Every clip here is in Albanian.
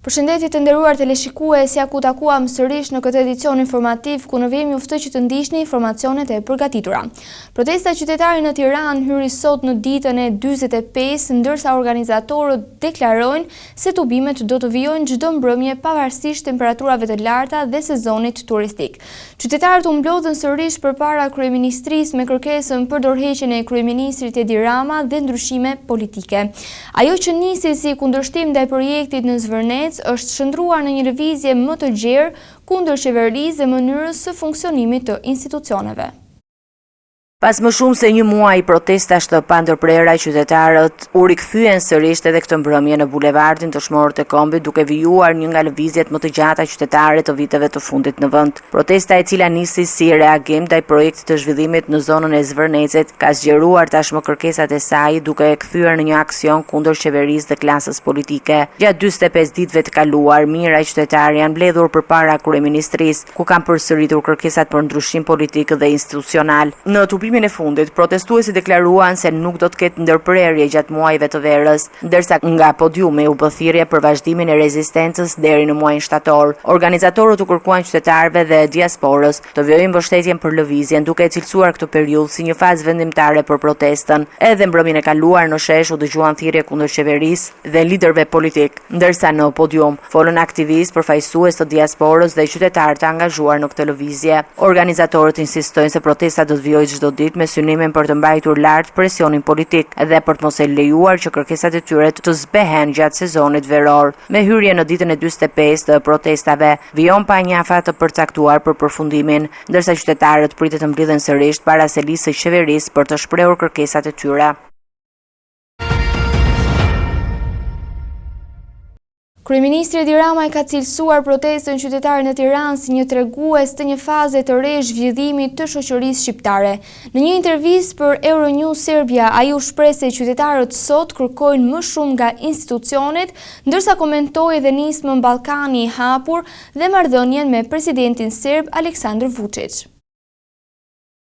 Përshëndetje të nderuar teleshikues, ja ku takuam sërish në këtë edicion informativ ku në vim ju ftoj që të ndiqni informacionet e përgatitura. Protesta qytetare në Tiranë hyri sot në ditën e 45, ndërsa organizatorët deklarojnë se tubimet do të vijojnë çdo mbrëmje pavarësisht temperaturave të larta dhe sezonit turistik. Qytetarët u mblodhën sërish përpara kryeministrisë me kërkesën për dorëheqjen e kryeministrit Edi Rama dhe ndryshime politike. Ajo që nisi si kundërshtim ndaj projektit në Zvërnec është shndruar në një lëvizje më të gjerë kundër qeverisë dhe mënyrës së funksionimit të institucioneve. Pas më shumë se një muaj protestash të pandërprera, qytetarët u rikthyen sërish edhe këtë mbrëmje në bulevardin të Shmorët e Kombit, duke vijuar një nga lëvizjet më të gjata qytetare të viteve të fundit në vend. Protesta e cila nisi si reagim ndaj projektit të zhvillimit në zonën e Zvërnecit ka zgjeruar tashmë kërkesat e saj, duke e kthyer në një aksion kundër qeverisë dhe klasës politike. Gjatë 45 ditëve të kaluar, mijëra qytetarë janë mbledhur përpara kryeministrisë, ku kanë përsëritur kërkesat për ndryshim politik dhe institucional. Në e fundit, protestuesit deklaruan se nuk do të ketë ndërprerje gjatë muajve të verës, ndërsa nga podiumi u bë thirrje për vazhdimin e rezistencës deri në muajin shtator. Organizatorët u kërkuan qytetarëve dhe diasporës të vjojnë mbështetjen për lëvizjen, duke e cilësuar këtë periudhë si një fazë vendimtare për protestën. Edhe mbrëmjen e kaluar në shesh u dëgjuan thirrje kundër qeverisë dhe liderëve politik, ndërsa në podium folën aktivistë, përfaqësues të diasporës dhe qytetarë të angazhuar në këtë lëvizje. Organizatorët insistojnë se protesta do të vijojë çdo ditë me synimin për të mbajtur lart presionin politik dhe për të mos e lejuar që kërkesat e tyre të zbehen gjatë sezonit veror. Me hyrje në ditën e 45 të protestave, vijon pa një afat të përcaktuar për përfundimin, ndërsa qytetarët pritet të mblidhen sërish para selisë së qeverisë për të shprehur kërkesat e tyre. Kryeministri Edi Rama ka cilësuar protestën qytetare në Tiranë si një tregues të një faze të re zhvillimit të shoqërisë shqiptare. Në një intervistë për Euronews Serbia, ai u shpreh se qytetarët sot kërkojnë më shumë nga institucionet, ndërsa komentoi edhe nismën Ballkani i hapur dhe marrëdhënien me presidentin serb Aleksandar Vučić.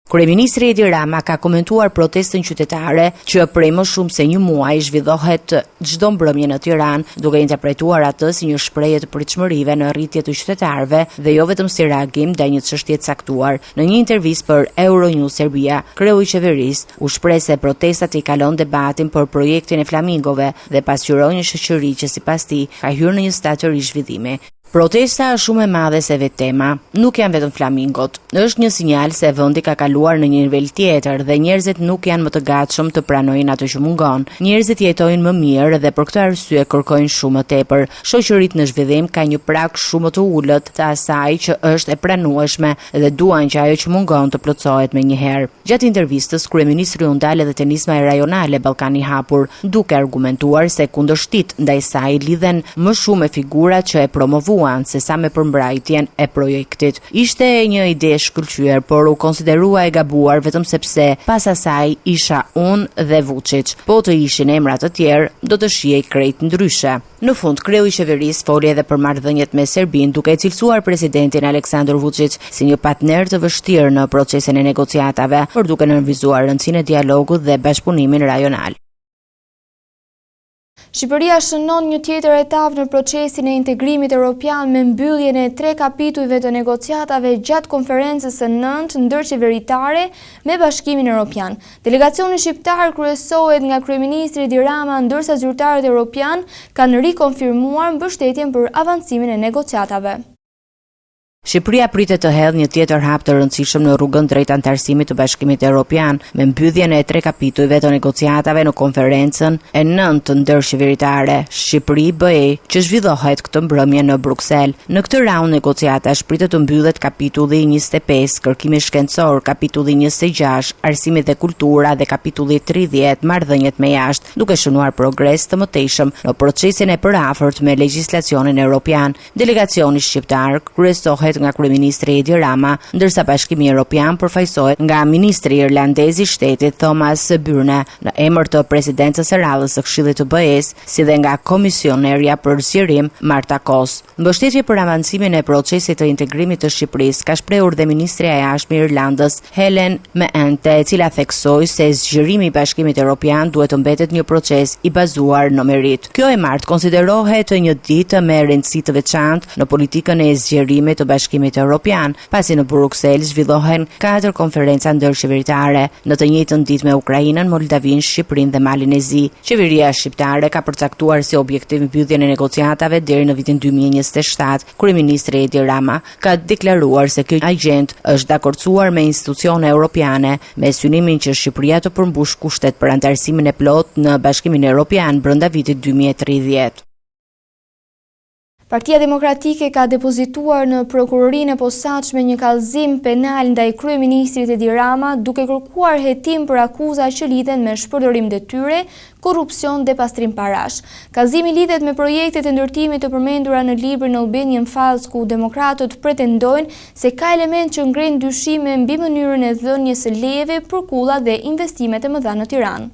Kryeministri Edi Rama ka komentuar protestën qytetare që prej më shumë se një muaj zhvillohet çdo mbrëmje në Tiranë, duke interpretuar atë si një shprehje të pritshmërive në rritje të qytetarëve dhe jo vetëm si reagim ndaj një çështje të caktuar. Në një intervistë për Euronews Serbia, kreu i qeverisë u shpreh se protestat i kalon debatin për projektin e flamingove dhe pasqyroi një shoqëri që sipas tij ka hyrë në një stad të ri zhvillimi. Protesta është shumë e madhe se vetë tema, nuk janë vetëm flamingot. Është një sinjal se vendi ka kaluar në një nivel tjetër dhe njerëzit nuk janë më të gatshëm të pranojnë atë që mungon. Njerëzit jetojnë më mirë dhe për këtë arsye kërkojnë shumë më tepër. Shoqëritë në zhvillim ka një prag shumë të ulët të asaj që është e pranueshme dhe duan që ajo që mungon të plotësohet menjëherë. Gjatë intervistës, kryeministri u ndal edhe te nisma e rajonale Ballkani i hapur, duke argumentuar se kundërshtit ndaj saj lidhen më shumë me figurat që e promovuan se sa me përmbrajtjen e projektit. Ishte një ide shkëlqyer, por u konsiderua e gabuar vetëm sepse pas asaj isha unë dhe Vučić. Po të ishin emra të tjerë, do të shihej krejt ndryshe. Në fund, kreu i qeverisë foli edhe për marrëdhëniet me Serbinë, duke e cilësuar presidentin Aleksandar Vučić si një partner të vështirë në procesin e negociatave, por duke nënvizuar rëndësinë e dialogut dhe bashkëpunimin rajonal. Shqipëria shënon një tjetër etapë në procesin e integrimit evropian me mbylljen e 3 kapitujve të negociatave gjatë konferencës së 9 ndërqeveritare me Bashkimin Evropian. Delegacioni shqiptar kryesohet nga kryeministri Edi Rama, ndërsa zyrtarët evropian kanë rikonfirmuar mbështetjen për avancimin e negociatave. Shqipëria pritet të hedhë një tjetër hap të rëndësishëm në rrugën drejt anëtarësimit të Bashkimit Evropian me mbylljen e 3 kapitujve të negociatave në konferencën e 9 të ndërqeveritare Shqipëri-BE që zhvillohet këtë mbrëmje në Bruksel. Në këtë raund negociatash pritet të mbyllet kapitulli 25, kërkimi shkencor, kapitulli 26, arsimi dhe kultura dhe kapitulli 30, marrëdhëniet me jashtë, duke shënuar progres të mëtejshëm në procesin e përafërt me legjislacionin evropian. Delegacioni shqiptar kryesohet përfaqësohet nga kryeministri Edi Rama, ndërsa Bashkimi Evropian përfaqësohet nga ministri irlandez i shtetit Thomas Byrne në emër të presidencës së radhës së Këshillit të BE-s, si dhe nga komisionerja për zgjerim Marta Kos. Mbështetje për avancimin e procesit të integrimit të Shqipërisë ka shprehur dhe ministrja e jashtme e Irlandës Helen Meente, e cila theksoi se zgjerimi i Bashkimit Evropian duhet të mbetet një proces i bazuar në merit. Kjo e martë konsiderohet një ditë me rëndësi të veçantë në politikën e zgjerimit të Bashkimit Evropian, pasi në Bruksel zhvillohen 4 konferenca ndërqeveritare, në të njëjtën ditë me Ukrainën, Moldavinë, Shqipërinë dhe Malin e Zi. Qeveria shqiptare ka përcaktuar si objektiv mbylljen e negociatave deri në vitin 2027. Kryeministri Edi Rama ka deklaruar se ky agjend është dakordsuar me institucione europiane me synimin që Shqipëria të përmbush kushtet për anëtarësimin e plotë në Bashkimin Evropian brenda vitit 2030. Partia Demokratike ka depozituar në prokurorinë e posaçme një kallëzim penal ndaj kryeministrit Edi Rama, duke kërkuar hetim për akuza që lidhen me shpërdorim detyre, korrupsion dhe pastrim parash. Kallëzimi lidhet me projektet e ndërtimit të përmendura në librin Albanian Files, ku demokratët pretendojnë se ka element që ngrenë dyshime mbi mënyrën e dhënies së lejeve për kulla dhe investimet e mëdha në Tiranë.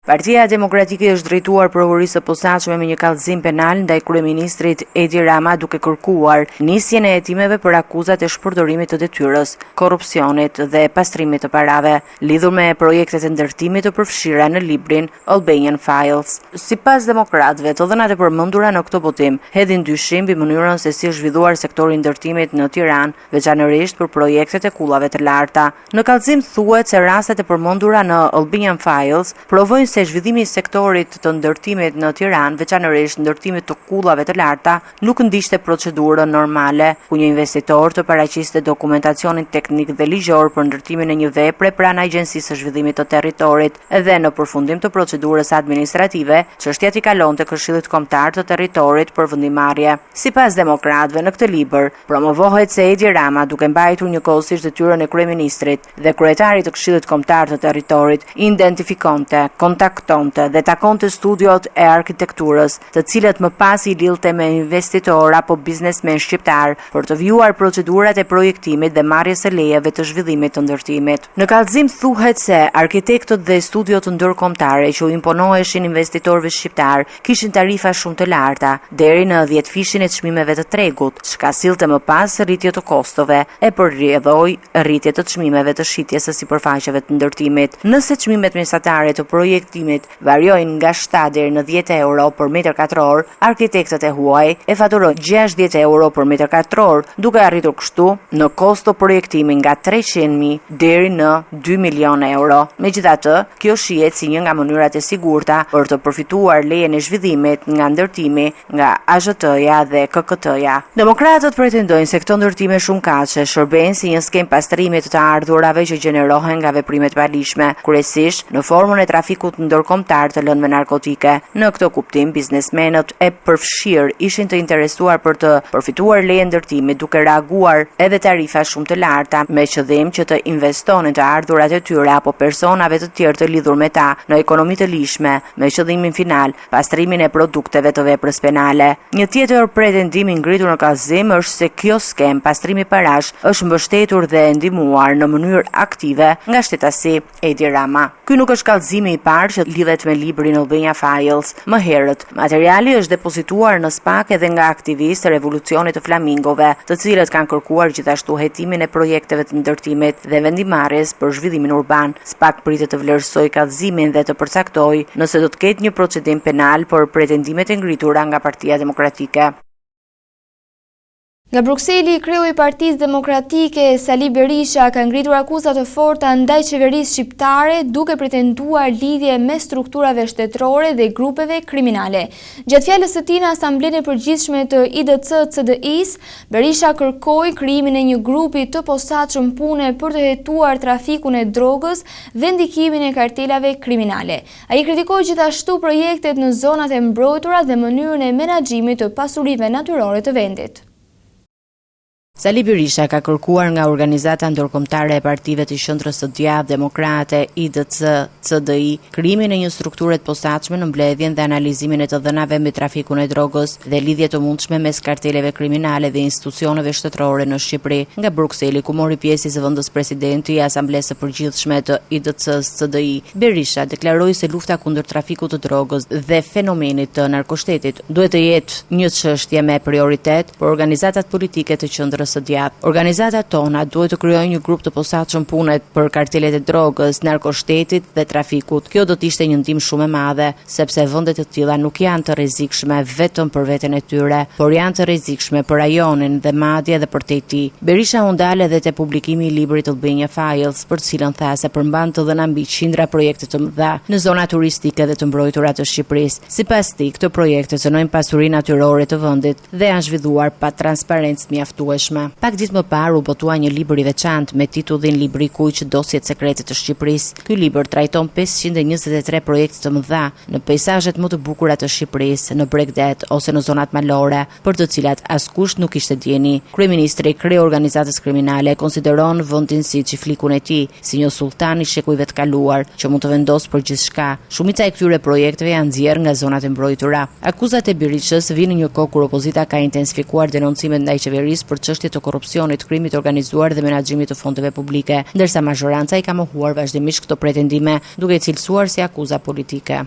Partia Demokratike është drejtuar prokurorisë së posaçme me një kallëzim penal ndaj kryeministrit Edi Rama, duke kërkuar nisjen e hetimeve për akuzat e shpërdorimit të detyrës, korrupsionit dhe pastrimit të parave, lidhur me projektet e ndërtimit të përfshira në librin Albanian Files. Sipas demokratëve, të dhënat e përmendura në këtë votim hedhin dyshim mbi mënyrën se si është zhvilluar sektori i ndërtimit në Tiranë, veçanërisht për projektet e kullave të larta. Në kallëzim thuhet se rastet e përmendura në Albanian Files provojnë se zhvillimi i sektorit të ndërtimit në Tiranë, veçanërisht ndërtimit të kullave të larta, nuk ndiqte procedurën normale, ku një investitor të paraqiste dokumentacionin teknik dhe ligjor për ndërtimin e një vepre pranë Agjencisë së Zhvillimit të Territorit, dhe në përfundim të procedurës administrative, çështja i kalonte Këshillit Kombëtar të Territorit për vendimarrje. Sipas demokratëve, në këtë libër promovohet se Edi Rama, duke mbajtur njëkohësisht detyrën e kryeministrit dhe kryetarit të Këshillit Kombëtar të Territorit, identifikonte, kontaktonte dhe takonte studiot e arkitekturës, të cilët më pas i lidhte me investitor apo biznesmen shqiptar për të vijuar procedurat e projektimit dhe marrjes së lejeve të zhvillimit të ndërtimit. Në kallëzim thuhet se arkitektët dhe studiot ndërkombëtare që u imponoheshin investitorëve shqiptar kishin tarifa shumë të larta, deri në 10 fishin e çmimeve të tregut, çka sillte më pas rritje të kostove e përrjedhoi rritje të çmimeve të shitjes së sipërfaqeve të ndërtimit. Nëse çmimet mesatare të projektimit variojnë nga 7 deri në 10 euro për metër katror, arkitektët e huaj e faturojnë 60 euro për metër katror, duke arritur kështu në kosto projektimi nga 300.000 deri në 2 milion euro. Megjithatë, kjo shihet si një nga mënyrat e sigurta për të përfituar lejen e zhvillimit nga ndërtimi nga AZT-ja dhe KKT-ja. Demokratët pretendojnë se këto ndërtime shumëkaqe shërbejnë si një skem pastrimi të ardhurave që gjenerohen nga veprimet palishme, kryesisht në formën e trafikut ndërkombëtar të lëndëve narkotike. Në këtë kuptim, biznesmenët e përfshirë ishin të interesuar për të përfituar leje ndërtimi, duke reaguar edhe tarifa shumë të larta, me qëllim që të investonin të ardhurat e tyre apo personave të tjerë të lidhur me ta në ekonomi të lishme, me qëllimin final pastrimin e produkteve të veprës penale. Një tjetër pretendim i ngritur në kallëzim është se kjo skem pastrimi parash është mbështetur dhe ndihmuar në mënyrë aktive nga shtetësi Edi Rama. Ky nuk është kallëzimi i parë që lidhet me librin Albania Files. Më herët, materiali është depozituar në SPAK edhe nga aktivistë revolucionit të flamingove, të cilët kanë kërkuar gjithashtu hetimin e projekteve të ndërtimit dhe vendimarrjes për zhvillimin urban. SPAK pritet të vlerësojë kallëzimin dhe të përcaktojë nëse do të ketë një procedim penal për pretendimet e ngritura nga Partia Demokratike. Nga Brukseli, kreu i Partisë Demokratike Sali Berisha ka ngritur akuza të forta ndaj qeverisë shqiptare, duke pretenduar lidhje me strukturave shtetërore dhe grupeve kriminale. Gjatë fjalës së tij në Asamblenë e Përgjithshme të IDC-CDI-s, Berisha kërkoi krijimin e një grupi të posaçëm pune për të hetuar trafikun e drogës dhe ndikimin e kartelave kriminale. Ai kritikoi gjithashtu projektet në zonat e mbrojtura dhe mënyrën e menaxhimit të pasurive natyrore të vendit. Sali Berisha ka kërkuar nga organizata ndërkombëtare e partive të Qendrës së Djavë Demokrate, IDC, CDI, krijimin e një strukture të posaçme në mbledhjen dhe analizimin e të dhënave mbi trafikun e drogës dhe lidhje të mundshme mes karteleve kriminale dhe institucioneve shtetërore në Shqipëri. Nga Brukseli, ku mori pjesë i zëvendës presidenti i Asamblesë së Përgjithshme të IDC-s CDI, Berisha deklaroi se lufta kundër trafikut të drogës dhe fenomenit të narkoshtetit duhet të jetë një çështje me prioritet për organizatat politike të qendrës së Djavë. Organizatat tona duhet të krijojnë një grup të posaçëm pune për kartelet e drogës, narkoshtetit dhe trafikut. Kjo do të ishte një ndihmë shumë e madhe, sepse vendet të tilla nuk janë të rrezikshme vetëm për veten e tyre, por janë të rrezikshme për rajonin dhe madje edhe për Teti. Berisha u ndal edhe te publikimi i librit Albania Files, për cilën tha se përmban të dhëna mbi qindra projekte të mëdha në zona turistike dhe të mbrojtura të Shqipërisë. Sipas tij, këto projekte cënojnë pasurinë natyrore të vendit dhe janë zhvilluar pa transparencë mjaftueshme. Pak ditë më parë u botua një libër i veçantë me titullin Libri i Kuq, dosjet sekrete të Shqipërisë. Ky libër trajton 523 projekte të mëdha në peizazhet më të bukura të Shqipërisë, në Bregdet ose në zonat malore, për të cilat askush nuk ishte dieni. Kryeministri i kreu organizatës kriminale konsideron vendin si çiflikun e tij, si një sultan i shekujve të kaluar që mund të vendosë për gjithçka. Shumica e këtyre projekteve janë nxjerrë nga zonat e mbrojtura. Akuzat e Berishës vinë në një kohë kur opozita ka intensifikuar denoncimet ndaj qeverisë për çështje të korrupsionit, krimit organizuar dhe menaxhimit të fondeve publike, ndërsa mazhoranca i ka mohuar vazhdimisht këto pretendime, duke i cilësuar si akuza politike.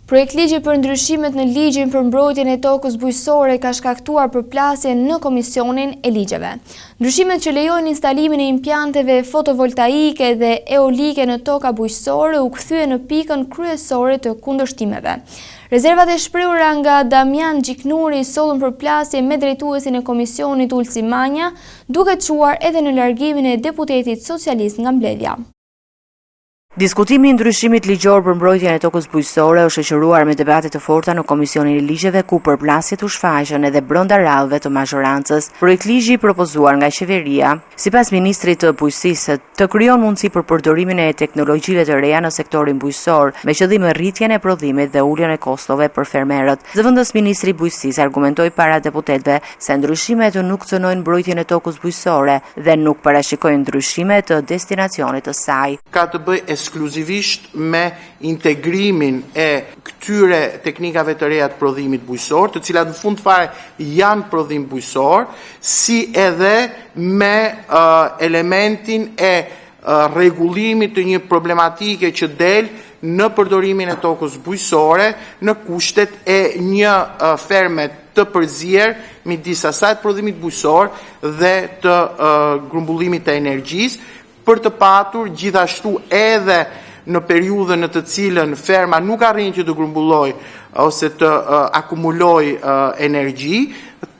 Projekt ligji për ndryshimet në ligjin për mbrojtjen e tokës bujqësore ka shkaktuar përplasje në Komisionin e Ligjeve. Ndryshimet që lejojnë instalimin e impianteve fotovoltaike dhe eolike në toka bujqësore u kthye në pikën kryesore të kundërshtimeve. Rezervat e shprehura nga Damian Gjiknuri sollën përplasje me drejtuesin e Komisionit Ulsi Manja, duke çuar edhe në largimin e deputetit socialist nga mbledhja. Diskutimi i ndryshimit ligjor për mbrojtjen e tokës bujqësore u shoqëruar me debate të forta në Komisionin e Ligjeve, ku përplasjet u shfaqën edhe brenda radhëve të mazhorancës. Projekt ligji i propozuar nga qeveria, sipas ministrit të bujqësisë, të krijon mundësi për përdorimin e teknologjive të reja në sektorin bujqësor, me qëllim rritjen e prodhimit dhe uljen e kostove për fermerët. Zëvendës ministri i bujqësisë argumentoi para deputetëve se ndryshimet nuk cënojnë mbrojtjen e tokës bujqësore dhe nuk parashikojnë ndryshime të destinacionit të saj. Ka të bëjë ekskluzivisht me integrimin e këtyre teknikave të reja të prodhimit bujqësor, të cilat në fund fare janë prodhim bujqësor, si edhe me elementin e rregullimit të një problematike që del në përdorimin e tokës bujqësore në kushtet e një ferme të përzier midis asaj të prodhimit bujqësor dhe të grumbullimit të energjisë, për të patur gjithashtu edhe në periudhën në të cilën ferma nuk arrin që të grumbulloj ose të akumuloj energji,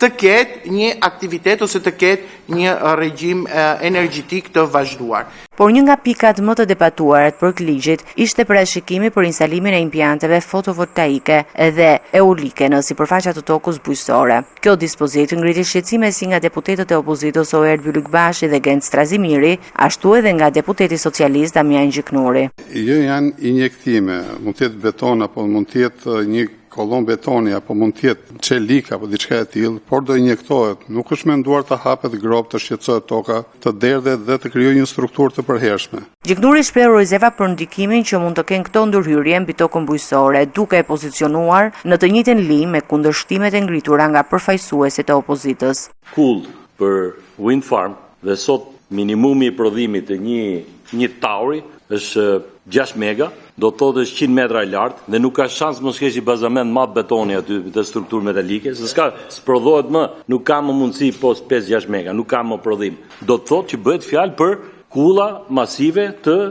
të ketë një aktivitet ose të ketë një regjim energjetik të vazhduar. Por një nga pikat më të debatuarat për ligjit ishte parashikimi për instalimin e impianteve fotovoltaike dhe eolike në sipërfaqe të tokës bujqësore. Kjo dispozitë ngriti shqetësime si nga deputetët e opozitës Oer Bylykbashi dhe Gent Strazimiri, ashtu edhe nga deputeti socialist Damian Gjiknuri. Jo janë injektime, mund të jetë beton apo mund të jetë një kolon betoni apo mund të jetë çelik apo diçka e tillë, por do injektohet. Nuk është menduar të hapet grop, të shqetësohet toka, të derdhet dhe të krijojë një strukturë të përhershme. Gjiknuri shpreh rezerva për ndikimin që mund të kenë këto ndërhyrje mbi tokën bujqësore, duke e pozicionuar në të njëjtën linjë me kundërshtimet e ngritura nga përfaqësuesit e opozitës. Kull për wind farm dhe sot minimumi i prodhimit të një tauri është 6 mega, do të thotë është 100 metra lartë dhe nuk ka shans mos kesh i bazament mat betoni aty të strukturë metalike, se s'prodhohet më, nuk ka më mundësi post 5-6 mega, nuk ka më prodhim. Do të thotë që bëhet fjalë për kulla masive të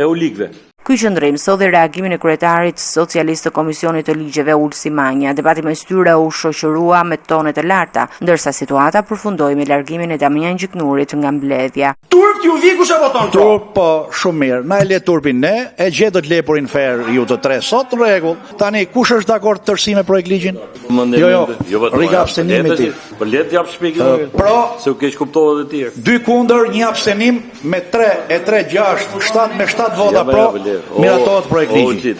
eolikëve. Ky qëndrim sot dhe reagimin e kryetarit socialist të Komisionit të Ligjeve Ulsi Manja. Debati mes tyre u shoqërua me tone të larta, ndërsa situata përfundoi me largimin e Damian Gjiknurit nga mbledhja. Turp ju vi kush e voton? Turp po shumë mirë. Na e le turpin ne, e gjetët lepurin fer ju të tre sot në rregull. Tani kush është dakord të tërsi me projekt ligjin? Jo. Riga abstenimi ti. Po le të jap shpjegimin. Se u keq kuptohet të tjerë. 2 kundër, 1 abstenim me 3 e 3 6, 7 me 7 vota pro. Miratohet projekt ligji.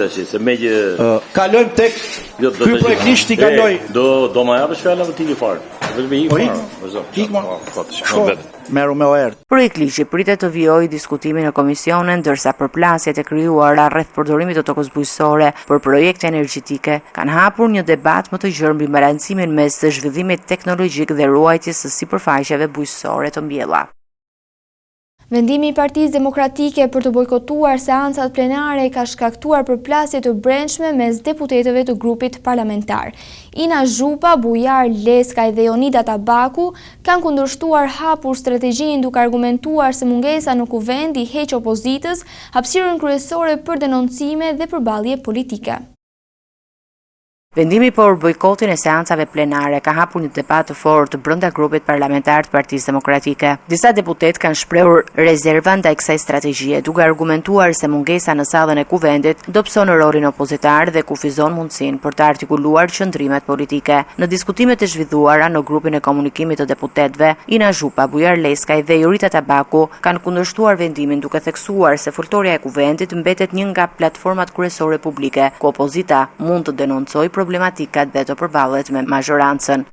Kalojmë tek ky projekt ligj ti kaloj. Do më japësh fjalën ti fare. Meru me oert. Projektligji pritet të vijojë diskutimin në komisione, ndërsa përplasjet e krijuara rreth përdorimit të tokës bujqësore për projekte energjetike kanë hapur një debat më të gjerë mbi balancimin mes të zhvillimit teknologjik dhe ruajtjes së sipërfaqeve bujqësore të mbjella. Vendimi i Partisë Demokratike për të bojkotuar seancat plenare ka shkaktuar përplasje të brendshme mes deputetëve të grupit parlamentar. Ina Zhupa, Bujar Leskaj dhe Jonida Tabaku kanë kundërshtuar hapur strategjinë duke argumentuar se mungesa në kuvend i heq opozitës hapësirën kryesore për denoncime dhe përballje politike. Vendimi për bojkotin e seancave plenare ka hapur një debat të fortë brenda grupit parlamentar të Partisë Demokratike. Disa deputet kanë shprehur rezerva ndaj kësaj strategjie, duke argumentuar se mungesa në sallën e kuvendit dobëson rolin opozitar dhe kufizon mundësinë për të artikuluar qëndrimet politike. Në diskutimet e zhvilluara në grupin e komunikimit të deputetëve, Ina Zhupa, Bujar Leskaj dhe Jonida Tabaku kanë kundërshtuar vendimin duke theksuar se foltorja e kuvendit mbetet një nga platformat kryesore publike, ku opozita mund të denoncojë problematikat dhe të përballet me mazhorancën.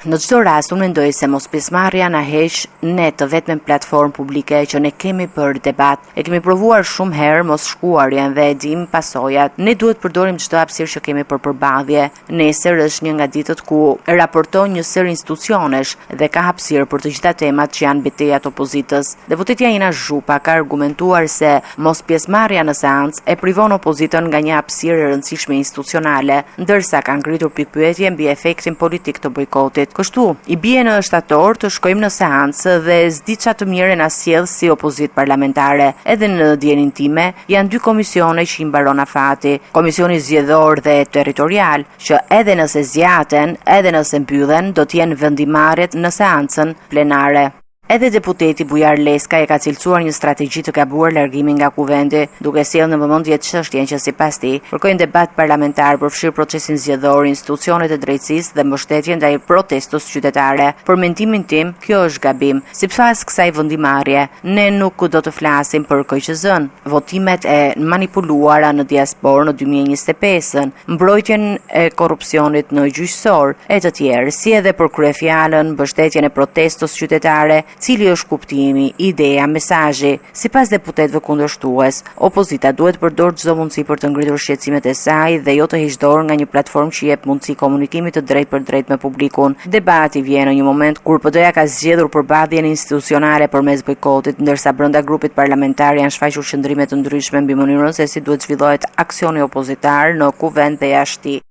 Në çdo rast, unë mendoj se mos pjesëmarrja na heq ne të vetmen platformë publike që ne kemi për debat. E kemi provuar shumë herë mos shkuarjen dhe e dim pasojat. Ne duhet përdorim çdo hapësirë që kemi për përballje. Nesër është një nga ditët ku raporton një sër institucionesh dhe ka hapësirë për të gjitha temat që janë betejat opozitës. Deputetja Ina Zhupa ka argumentuar se mos pjesëmarrja në seancë e privon opozitën nga një hapësirë e rëndësishme institucionale, ndërsa ka ngritur pikpyetje mbi efektin politik të bojkotit. Kështu, i bie në shtator të shkojmë në seancë dhe s'di çfarë të mirë na sjell si opozitë parlamentare. Edhe në dijenin time janë dy komisione që i mbaron afati, komisioni zgjedhor dhe territorial, që edhe nëse zgjaten, edhe nëse mbyllen, do të jenë vendimarrjet në seancën plenare. Edhe deputeti Bujar Leskaj e ka cilësuar një strategji të gabuar largimin nga kuvendi, duke sjellë në vëmendje çështjen që sipas tij kërkojnë debat parlamentar për fshirë procesin zgjedhor, institucionet e drejtësisë dhe mbështetjen ndaj protestës qytetare. Për mendimin tim, kjo është gabim. Sipas kësaj vendimarrje, ne nuk do të flasim për KQZ-n, votimet e manipuluara në diasporë në 2025-ën, mbrojtjen e korrupsionit në gjyqësor e të tjerë, si edhe për kryefjalën, mbështetjen e protestës qytetare, cili është kuptimi, ideja, mesazhi. Sipas deputetëve kundërshtues, opozita duhet përdor çdo mundësi për të ngritur shqetësimet e saj dhe jo të heqë dorë nga një platformë që jep mundësi komunikimit të drejtë për drejtë me publikun. Debati vjen në një moment kur PD-ja ka zgjedhur përballjen institucionale përmes bojkotit, ndërsa brenda grupit parlamentar janë shfaqur qëndrime të ndryshme mbi mënyrën se si duhet zhvillohet aksioni opozitar në kuvend dhe jashtë.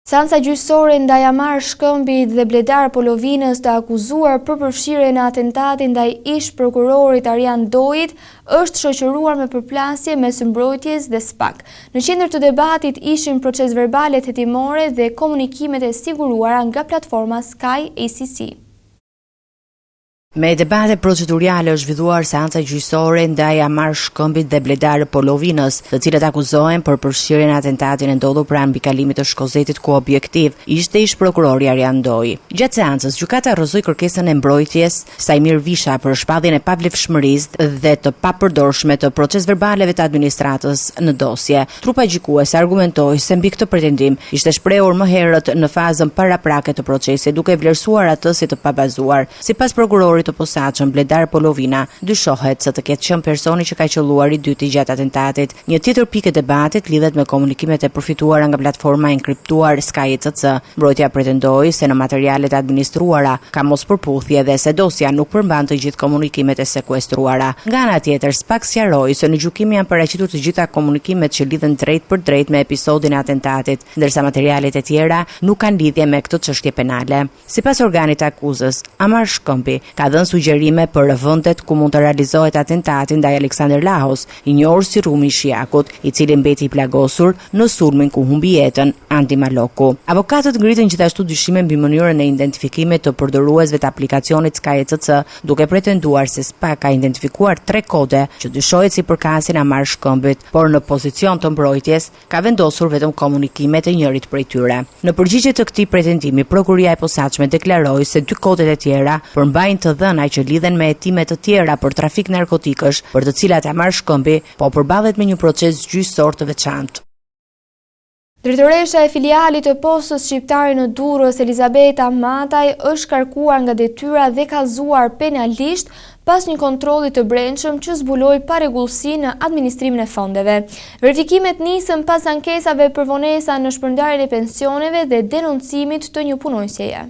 Seanca gjyqësore ndaj Amar Shkëmbit dhe Bledar Polovinës të akuzuar për përfshirjen në atentatin ndaj ish prokurorit Arjan Dojit është shoqëruar me përplasje mes mbrojtjes dhe SPAK. Në qendër të debatit ishin procesverbalet hetimore dhe komunikimet e siguruara nga platforma Sky ACC. Me debate procedurale është zhvilluar seanca gjyqësore ndaj Amar Shkëmbit dhe Bledar Polovinës, të cilët akuzohen për përfshirjen në atentatin e ndodhur pranë mbikalimit të Shkozetit ku objektiv ishte ish prokurori Arjan Doi. Gjatë seancës, gjykata rrëzoi kërkesën e mbrojtjes Sajmir Visha për shpalljen e pavlefshmërisë dhe të papërdorshme të procesverbaleve të administratës në dosje. Trupa gjykuese argumentoi se mbi këtë pretendim ishte shprehur më herët në fazën paraprake të procesit, duke vlerësuar atë si të pabazuar. Sipas prokurorit të posaçëm Bledar Polovina dyshohet se të ketë qenë personi që ka qelluar i dyti gjatë atentatit. Një tjetër pikë e debatit lidhet me komunikimet e përfituara nga platforma enkriptuar Sky ACC. Mbrojtja pretendoi se në materialet administruara ka mospërputhje dhe se dosja nuk përmban të gjithë komunikimet e sekuestruara. Nga ana tjetër, SPAK sqaroi se në gjykim janë paraqitur të gjitha komunikimet që lidhen drejt për drejt me episodin e atentatit, ndërsa materialet e tjera nuk kanë lidhje me këtë çështje penale. Sipas organit të akuzës, Amar Shkëmbi ka dhënë sugjerime për vendet ku mund të realizohet atentati ndaj Aleksander Lahos, i njohur si Rumi i Shiakut, i cili mbeti i plagosur në sulmin ku humbi jetën Andi Maloku. Avokatët ngritën gjithashtu dyshime mbi mënyrën e identifikimit të përdoruesve të aplikacionit Sky ACC, duke pretenduar se SPAK ka identifikuar 3 kode që dyshohet si përkasin Amar Shkëmbit, por në pozicion të mbrojtjes ka vendosur vetëm komunikimet e njërit prej tyre. Në përgjigje të këtij pretendimi, prokuria e posaçme deklaroi se 2 kodet e tjera përmbajnë të dhëna që lidhen me hetime të tjera për trafik narkotikësh, për të cilat Amar Shkëmbi po përballet me një proces gjyqësor të veçantë. Drejtoresha e filialit të postës shqiptare në Durrës, Elizabeta Mataj, është kërkuar nga detyra dhe kallëzuar penalisht pas një kontrolli të brendshëm që zbuloi parregullsi në administrimin e fondeve. Verifikimet nisën pas ankesave për vonesa në shpërndarjen e pensioneve dhe denoncimit të një punonjësjeje.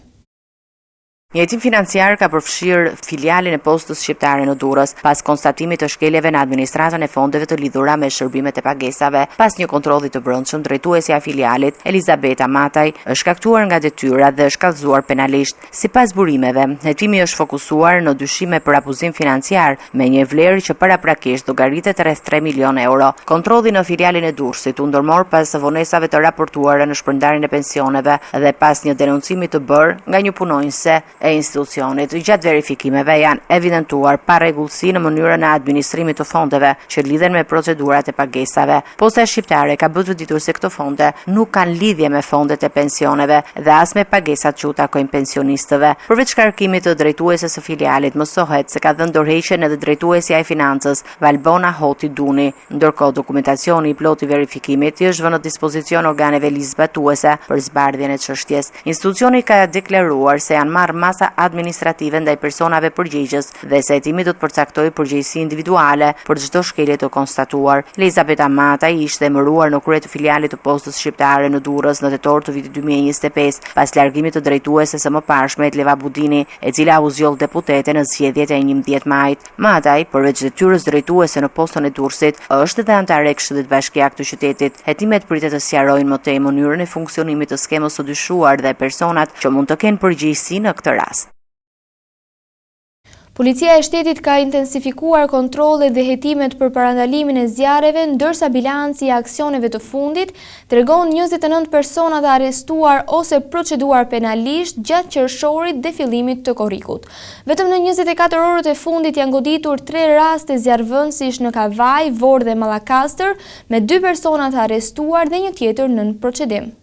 Një hetim financiar ka përfshirë filialin e postës shqiptare në Durrës pas konstatimit të shkeljeve në administratën e fondeve të lidhura me shërbimet e pagesave. Pas një kontrolli të brendshëm, drejtuesja e filialit, Elizabeta Mataj, është shkaktuar nga detyra dhe është kallëzuar penalisht. Sipas burimeve, hetimi është fokusuar në dyshime për abuzim financiar me një vlerë që paraprakisht llogaritet rreth 3 milion euro. Kontrolli në filialin e Durrësit u ndërmor pas vonesave të raportuara në shpërndarjen e pensioneve dhe pas një denoncimi të bërë nga një punonjëse e institucionit. Gjatë verifikimeve janë evidentuar parregullsi në mënyrën e administrimit të fondeve që lidhen me procedurat e pagesave. Posta shqiptare ka bërë ditur se këto fonde nuk kanë lidhje me fondet e pensioneve dhe as me pagesat që u takojnë pensionistëve. Përveç kërkimit të drejtuesës së filialit, mësohet se ka dhënë dorëheqjen edhe drejtuesja e financës Valbona Hoti Duni, ndërkohë dokumentacioni i plotë i verifikimit i është vënë në dispozicion organeve ligjzbatuese për zbardhjen e çështjes. Institucioni ka deklaruar se janë marrë masa administrative ndaj personave përgjegjës dhe se hetimi do të përcaktojë përgjegjësi individuale për çdo shkelje të konstatuar. Elizabeta Mataj ishte emëruar në krye të filialit të postës shqiptare në Durrës në tetor të vitit 2025 pas largimit të drejtuesës së mëparshme Etleva Budini, e cila u zgjoll deputete në zgjedhjet e 11 majit. Mataj, përveç detyrës drejtuese në postën e Durrësit, është edhe antare e Këshillit Bashkiak të qytetit. Hetimet pritet të sqarojnë më tej mënyrën e funksionimit të skemës së dyshuar dhe personat që mund të kenë përgjegjësi në këtë rast. Policia e shtetit ka intensifikuar kontrollet dhe hetimet për parandalimin e zjarreve, ndërsa bilanci i aksioneve të fundit tregon 29 persona të arrestuar ose proceduar penalisht gjatë qershorit dhe fillimit të korrikut. Vetëm në 24 orët e fundit janë goditur 3 raste zjarrvënësish në Kavaj, Vorë dhe Mallakastër, me 2 persona të arrestuar dhe një tjetër nën procedim.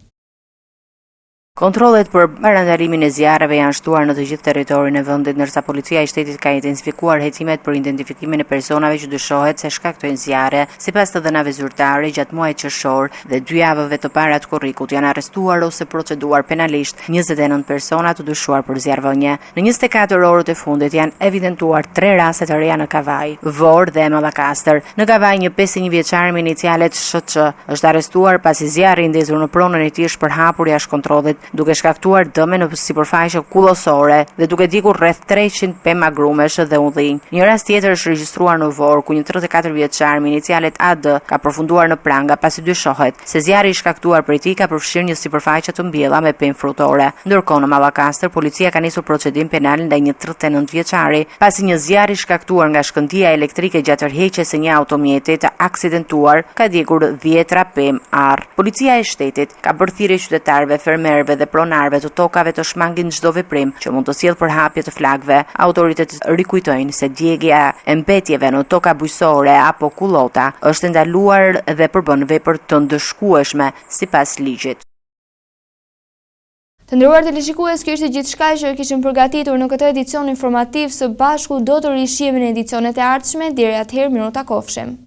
Kontrollet për parandalimin e zjarreve janë shtuar në të gjithë territorin e vendit, ndërsa policia e shtetit ka intensifikuar hetimet për identifikimin e personave që dyshohet se shkaktojnë zjarre. Sipas të dhënave zyrtare, gjatë muajit qershor dhe 2 javëve të para të korrikut janë arrestuar ose proceduar penalisht 29 persona të dyshuar për zjarrvënie. Në 24 orët e fundit janë evidentuar 3 raste të reja në Kavaj, Vorë dhe Mallakastër. Në Kavaj, një 51 vjeçar me inicialet SHC është arrestuar pasi zjarri i ndezur në pronën e tij është përhapur jashtë kontrollit, duke shkaktuar dëme në sipërfaqe kullosore dhe duke dikur rreth 300 pemë agrumesh dhe udhënj. Një rast tjetër është regjistruar në Vorë, ku një 34 vjeçar me inicialet AD ka përfunduar në pranga pasi dyshohet se zjarri i shkaktuar prej tij ka përfshirë një sipërfaqe të mbjella me pemë frutore. Ndërkohë në Mallakastër, policia ka nisur procedim penal ndaj një 39 vjeçari pasi një zjarr i shkaktuar nga shkëndija elektrike gjatë tërheqjes së një automjeti të aksidentuar ka djegur 10 pemë arr. Policia e shtetit ka bërë thirrje qytetarëve, fermerëve dhe pronarëve të tokave të shmangin çdo veprim që mund të sjellë përhapje të flakëve. Autoritetet rikujtojnë se djegja e mbetjeve në toka bujqësore apo kullota është ndaluar dhe përbën vepër të ndëshkueshme sipas ligjit. Të nderuar teleshikues, kjo ishte gjithçka që kishim përgatitur në këtë edicion informativ. Së bashku do të rishihemi në edicionet e ardhshme. Deri atëherë, miru takofshim.